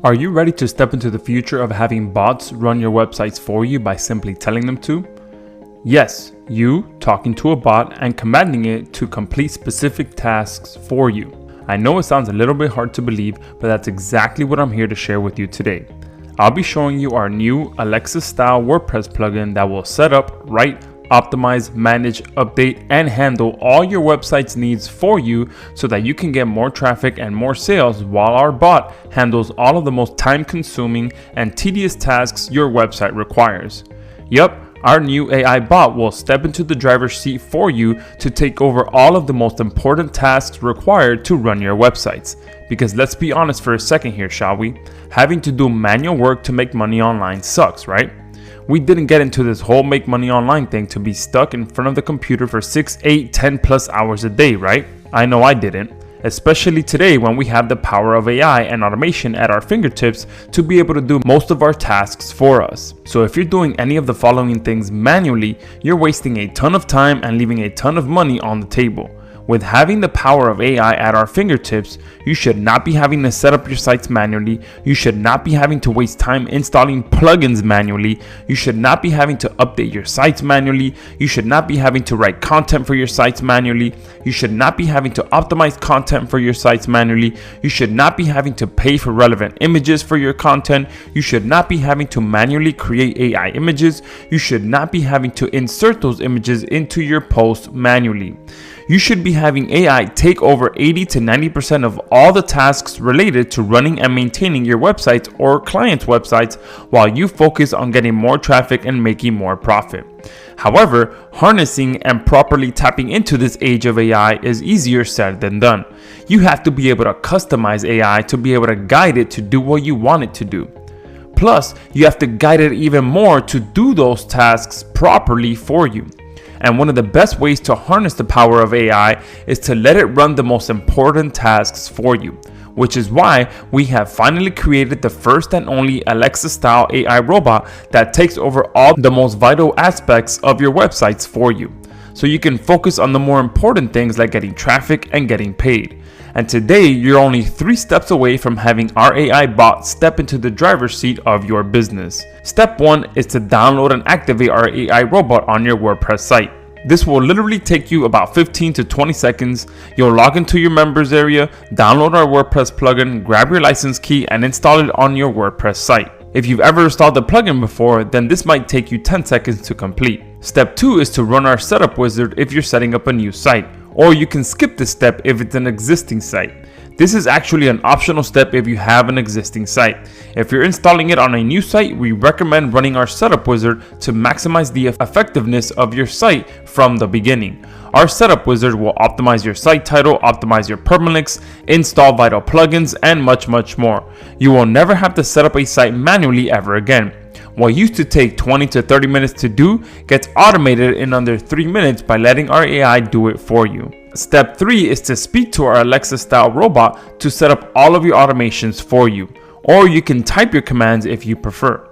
Are you ready to step into the future of having bots run your websites for you by simply telling them to? Yes, you talking to a bot and commanding it to complete specific tasks for you. I know it sounds a little bit hard to believe, but that's exactly what I'm here to share with you today. I'll be showing you our new Alexa-style WordPress plugin that will set up, write, optimize, manage, update, and handle all your website's needs for you so that you can get more traffic and more sales while our bot handles all of the most time-consuming and tedious tasks your website requires. Yup, our new AI bot will step into the driver's seat for you to take over all of the most important tasks required to run your websites. Because let's be honest for a second here, shall we? Having to do manual work to make money online sucks, right? We didn't get into this whole make money online thing to be stuck in front of the computer for 6, 8, 10 plus hours a day, right? I know I didn't. Especially today when we have the power of AI and automation at our fingertips to be able to do most of our tasks for us. So if you're doing any of the following things manually, you're wasting a ton of time and leaving a ton of money on the table. With having the power of AI at our fingertips, you should not be having to set up your sites manually. You should not be having to waste time installing plugins manually. You should not be having to update your sites manually. You should not be having to write content for your sites manually. You should not be having to optimize content for your sites manually. You should not be having to pay for relevant images for your content. You should not be having to manually create AI images. You should not be having to insert those images into your posts manually. You should be having AI take over 80 to 90% of all the tasks related to running and maintaining your websites or clients' websites while you focus on getting more traffic and making more profit. However, harnessing and properly tapping into this age of AI is easier said than done. You have to be able to customize AI to be able to guide it to do what you want it to do. Plus, you have to guide it even more to do those tasks properly for you. And one of the best ways to harness the power of AI is to let it run the most important tasks for you, which is why we have finally created the first and only Alexa-style AI robot that takes over all the most vital aspects of your websites for you, so you can focus on the more important things like getting traffic and getting paid. And today, you're only 3 steps away from having our AI bot step into the driver's seat of your business. Step 1 is to download and activate our AI robot on your WordPress site. This will literally take you about 15 to 20 seconds. You'll log into your members area, download our WordPress plugin, grab your license key, and install it on your WordPress site. If you've ever installed the plugin before, then this might take you 10 seconds to complete. Step 2 is to run our setup wizard if you're setting up a new site, or you can skip this step if it's an existing site. This is actually an optional step if you have an existing site. If you're installing it on a new site, we recommend running our setup wizard to maximize the effectiveness of your site from the beginning. Our setup wizard will optimize your site title, optimize your permalinks, install vital plugins, and much more. You will never have to set up a site manually ever again. What used to take 20 to 30 minutes to do gets automated in under 3 minutes by letting our AI do it for you. Step 3 is to speak to our Alexa-style robot to set up all of your automations for you, or you can type your commands if you prefer.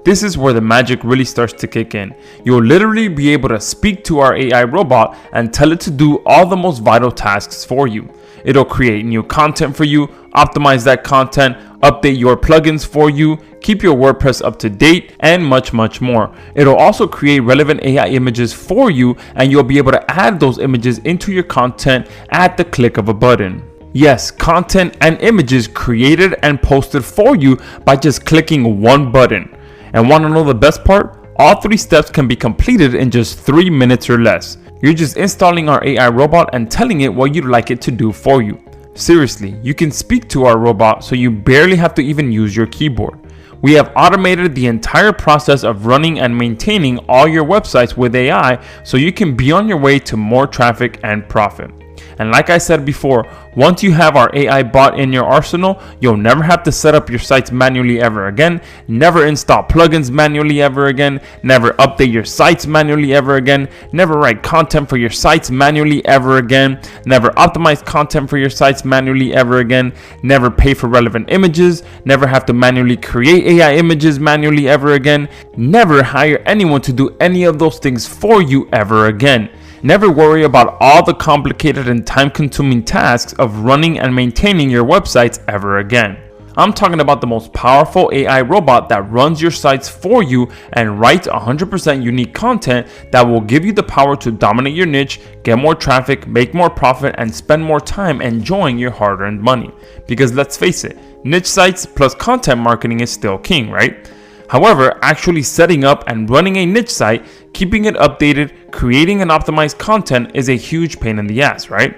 This is where the magic really starts to kick in. You'll literally be able to speak to our AI robot and tell it to do all the most vital tasks for you. It'll create new content for you, optimize that content, update your plugins for you, keep your WordPress up to date, and much more. It'll also create relevant AI images for you, and you'll be able to add those images into your content at the click of a button. Yes, content and images created and posted for you by just clicking one button. And want to know the best part? All 3 steps can be completed in just 3 minutes or less. You're just installing our AI robot and telling it what you'd like it to do for you. Seriously, you can speak to our robot so you barely have to even use your keyboard. We have automated the entire process of running and maintaining all your websites with AI so you can be on your way to more traffic and profit. And like I said before, once you have our AI bot in your arsenal, you'll never have to set up your sites manually ever again, never install plugins manually ever again, never update your sites manually ever again, never write content for your sites manually ever again, never optimize content for your sites manually ever again, never pay for relevant images, never have to manually create AI images manually ever again, never hire anyone to do any of those things for you ever again. Never worry about all the complicated and time-consuming tasks of running and maintaining your websites ever again. I'm talking about the most powerful AI robot that runs your sites for you and writes 100% unique content that will give you the power to dominate your niche, get more traffic, make more profit, and spend more time enjoying your hard-earned money. Because let's face it, niche sites plus content marketing is still king, right? However, actually setting up and running a niche site, keeping it updated, creating and optimized content is a huge pain in the ass, right?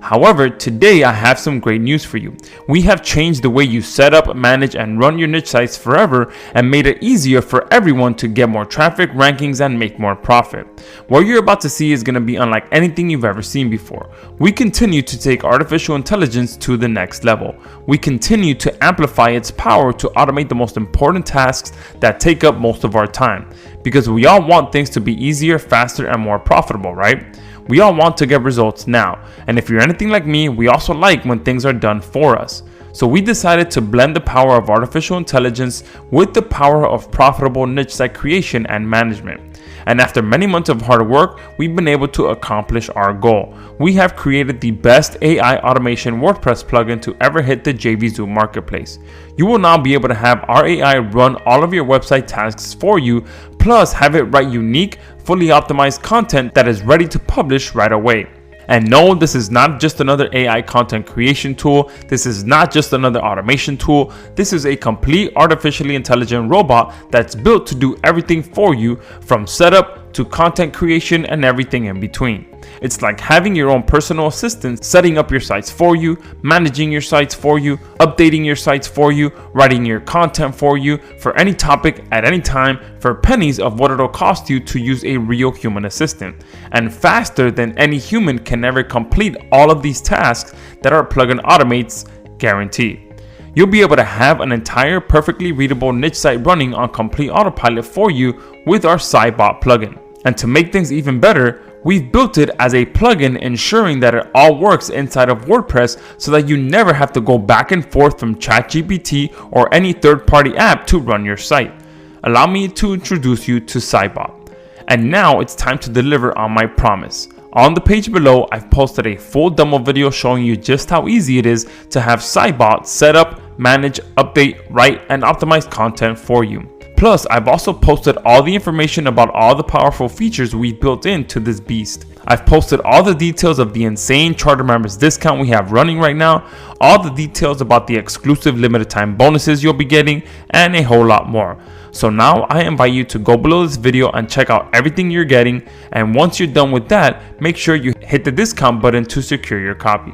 However, today I have some great news for you. We have changed the way you set up, manage, and run your niche sites forever and made it easier for everyone to get more traffic, rankings, and make more profit. What you're about to see is going to be unlike anything you've ever seen before. We continue to take artificial intelligence to the next level. We continue to amplify its power to automate the most important tasks that take up most of our time. Because we all want things to be easier, faster, and more profitable, right? We all want to get results now, and if you're anything like me, we also like when things are done for us. So we decided to blend the power of artificial intelligence with the power of profitable niche site creation and management. And after many months of hard work, we've been able to accomplish our goal. We have created the best AI automation WordPress plugin to ever hit the JVZoo marketplace. You will now be able to have our AI run all of your website tasks for you, plus have it write unique, fully optimized content that is ready to publish right away. And no, this is not just another AI content creation tool. This is not just another automation tool. This is a complete artificially intelligent robot that's built to do everything for you, from setup to content creation and everything in between. It's like having your own personal assistant setting up your sites for you, managing your sites for you, updating your sites for you, writing your content for you for any topic at any time for pennies of what it'll cost you to use a real human assistant, and faster than any human can ever complete all of these tasks that our plugin automates, guaranteed. You'll be able to have an entire perfectly readable niche site running on complete autopilot for you with our Saiybot plugin. And to make things even better, we've built it as a plugin, ensuring that it all works inside of WordPress so that you never have to go back and forth from ChatGPT or any third-party app to run your site. Allow me to introduce you to Saiybot. And now it's time to deliver on my promise. On the page below, I've posted a full demo video showing you just how easy it is to have Saiybot set up, manage, update, write, and optimize content for you. Plus, I've also posted all the information about all the powerful features we've built into this beast. I've posted all the details of the insane charter members discount we have running right now, all the details about the exclusive limited time bonuses you'll be getting, and a whole lot more. So now I invite you to go below this video and check out everything you're getting, and once you're done with that, make sure you hit the discount button to secure your copy.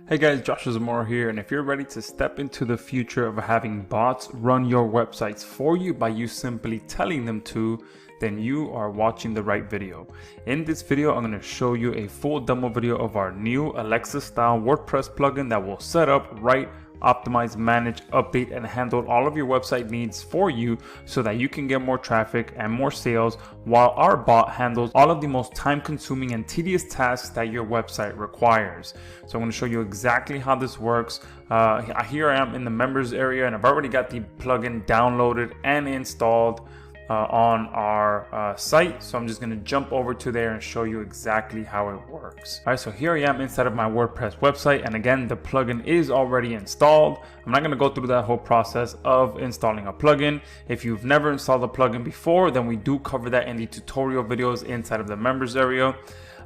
Hey guys, Josh Zamora here, and if you're ready to step into the future of having bots run your websites for you by you simply telling them to, then you are watching the right video. In this video, I'm going to show you a full demo video of our new Alexa style WordPress plugin that will set up, write, optimize, manage, update, and handle all of your website needs for you so that you can get more traffic and more sales, while our bot handles all of the most time-consuming and tedious tasks that your website requires. So I'm going to show you exactly how this works. Here I am in the members area, and I've already got the plugin downloaded and installed on our site. So I'm just going to jump over to there and show you exactly how it works. All right, so here I am inside of my WordPress website, and again, the plugin is already installed. I'm not going to go through that whole process of installing a plugin. If you've never installed a plugin before, then we do cover that in the tutorial videos inside of the members area.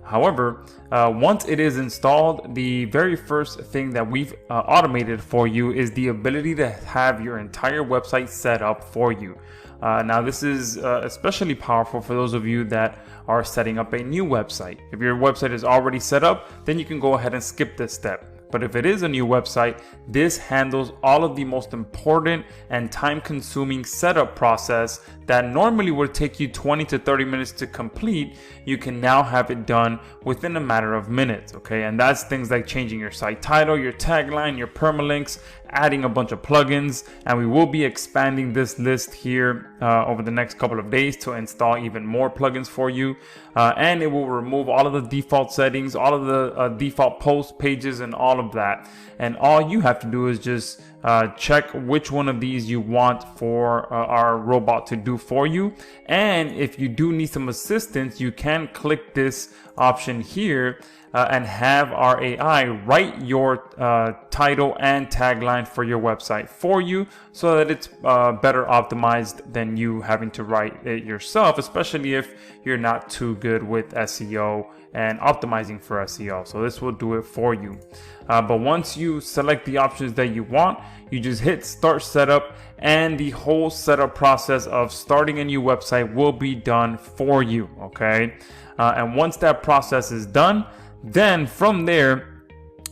However, once it is installed, the very first thing that we've automated for you is the ability to have your entire website set up for you. Now this is especially powerful for those of you that are setting up a new website. If your website is already set up, then you can go ahead and skip this step. But if it is a new website, this handles all of the most important and time-consuming setup process that normally would take you 20 to 30 minutes to complete. You can now have it done within a matter of minutes, okay? And that's things like changing your site title, your tagline, your permalinks, adding a bunch of plugins, and we will be expanding this list here over the next couple of days to install even more plugins for you. And it will remove all of the default settings, all of the default post pages, and all of that. And all you have to do is just check which one of these you want for our robot to do for you. And if you do need some assistance, you can click this option here and have our AI write your title and tagline for your website for you, so that it's better optimized than you having to write it yourself, especially if you're not too good with SEO and optimizing for SEO. So this will do it for you. But once you select the options that you want, you just hit start setup, and the whole setup process of starting a new website will be done for you. Okay. And once that process is done, then from there,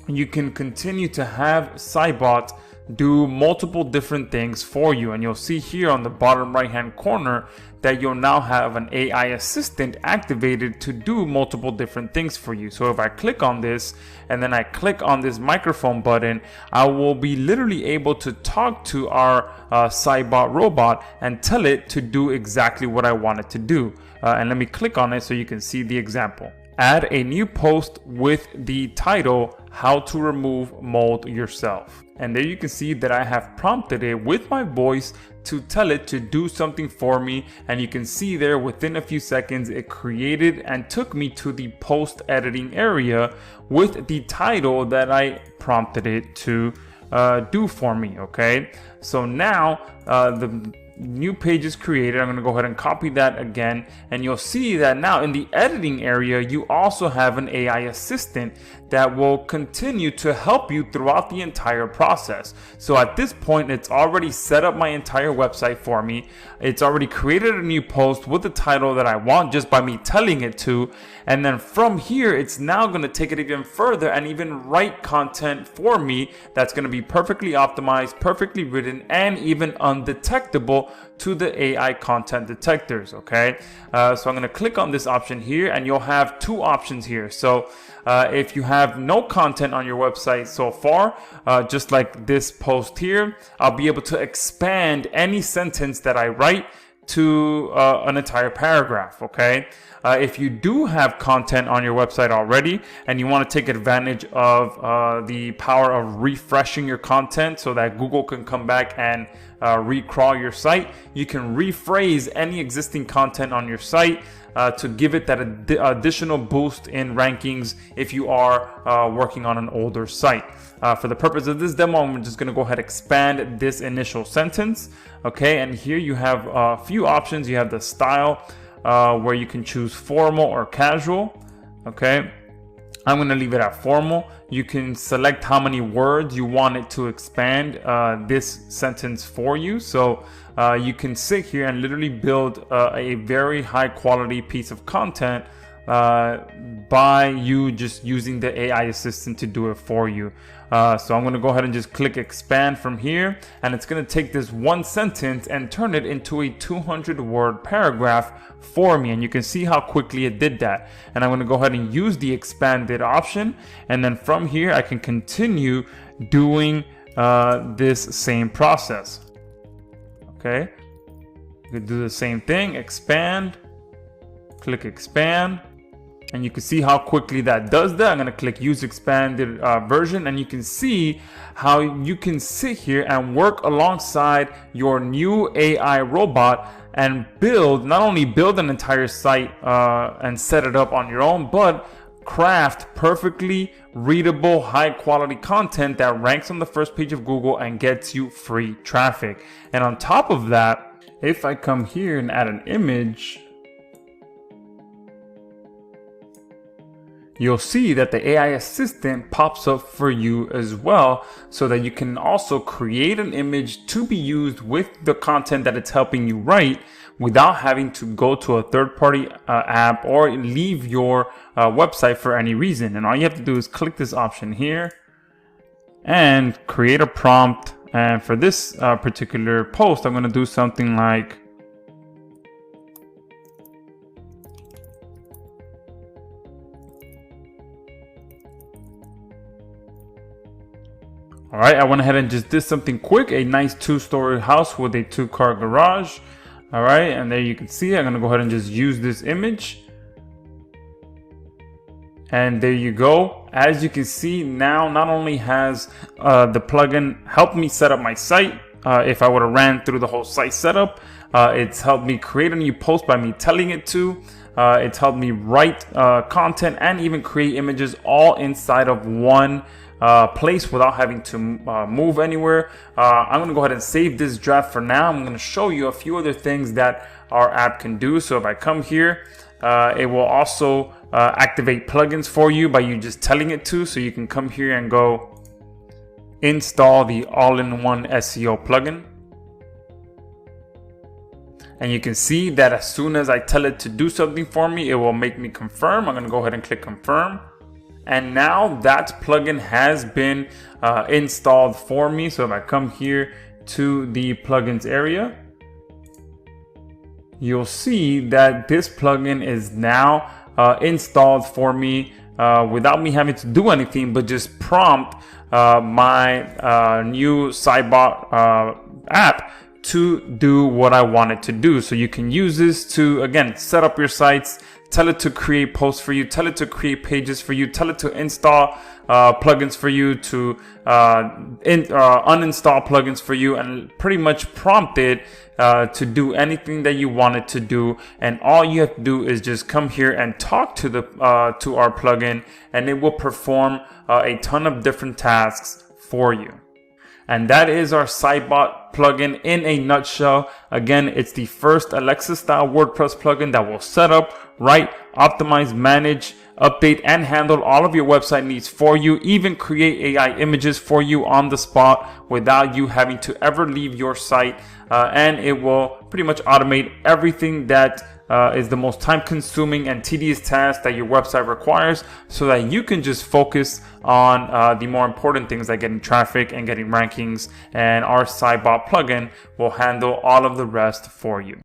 you can continue to have Saiybot do multiple different things for you. And you'll see here on the bottom right hand corner that you'll now have an AI assistant activated to do multiple different things for you. So if I click on this and then I click on this microphone button, I will be literally able to talk to our Saiybot robot and tell it to do exactly what I want it to do. And let me click on it so you can see the example. Add a new post with the title, How to Remove Mold Yourself. And there you can see that I have prompted it with my voice to tell it to do something for me. And you can see there within a few seconds, it created and took me to the post editing area with the title that I prompted it to do for me. Okay, so now the new page is created. I'm going to go ahead and copy that again, and you'll see that now in the editing area you also have an AI assistant that will continue to help you throughout the entire process. So at this point, it's already set up my entire website for me. It's already created a new post with the title that I want just by me telling it to, and then from here it's now going to take it even further and even write content for me that's going to be perfectly optimized, perfectly written, and even undetectable to the AI content detectors. Okay, so I'm going to click on this option here, and you'll have two options here. So if you have no content on your website so far, just like this post here, I'll be able to expand any sentence that I write to an entire paragraph. Okay, if you do have content on your website already and you want to take advantage of the power of refreshing your content so that Google can come back and recrawl your site, you can rephrase any existing content on your site to give it that additional boost in rankings if you are working on an older site. For the purpose of this demo, I'm just going to go ahead and expand this initial sentence. Okay, and here you have a few options. You have the style where you can choose formal or casual. Okay, I'm going to leave it at formal. You can select how many words you want it to expand this sentence for you. So you can sit here and literally build a very high quality piece of content by you just using the AI assistant to do it for you. So I'm going to go ahead and just click expand from here, and it's going to take this one sentence and turn it into a 200-word paragraph for me, and you can see how quickly it did that. And I'm going to go ahead and use the expanded option, and then from here I can continue doing this same process. Okay, you can do the same thing, expand, click expand, and you can see how quickly that does that. I'm going to click use expanded version, and you can see how you can sit here and work alongside your new AI robot and not only build an entire site and set it up on your own, but craft perfectly readable, high quality content that ranks on the first page of Google and gets you free traffic. And on top of that, if I come here and add an image, you'll see that the AI assistant pops up for you as well, so that you can also create an image to be used with the content that it's helping you write without having to go to a third-party app or leave your website for any reason. And all you have to do is click this option here and create a prompt. And for this particular post, I'm going to do something like, all right, I went ahead and just did something quick, a nice 2-story house with a 2-car garage. All right, and there you can see, I'm gonna go ahead and just use this image. And there you go. As you can see, now not only has the plugin helped me set up my site, if I would have ran through the whole site setup, it's helped me create a new post by me telling it to. It's helped me write content and even create images all inside of one place without having to move anywhere. I'm going to go ahead and save this draft for now. I'm going to show you a few other things that our app can do. So if I come here, it will also activate plugins for you by you just telling it to. So you can come here and go install the all-in-one SEO plugin. And you can see that as soon as I tell it to do something for me, it will make me confirm. I'm going to go ahead and click confirm. And now that plugin has been installed for me. So if I come here to the plugins area, you'll see that this plugin is now installed for me without me having to do anything, but just prompt my new Saiybot app to do what I want it to do. So you can use this to, again, set up your sites, tell it to create posts for you, tell it to create pages for you, tell it to install plugins for you, to uninstall plugins for you, and pretty much prompt it to do anything that you want it to do. And all you have to do is just come here and talk to the to our plugin, and it will perform a ton of different tasks for you. And that is our Saiybot plugin in a nutshell. Again, it's the first Alexa-style WordPress plugin that will set up, write, optimize, manage, update, and handle all of your website needs for you, even create AI images for you on the spot without you having to ever leave your site. And it will pretty much automate everything that is the most time-consuming and tedious task that your website requires, so that you can just focus on the more important things like getting traffic and getting rankings. And our Saiybot plugin will handle all of the rest for you.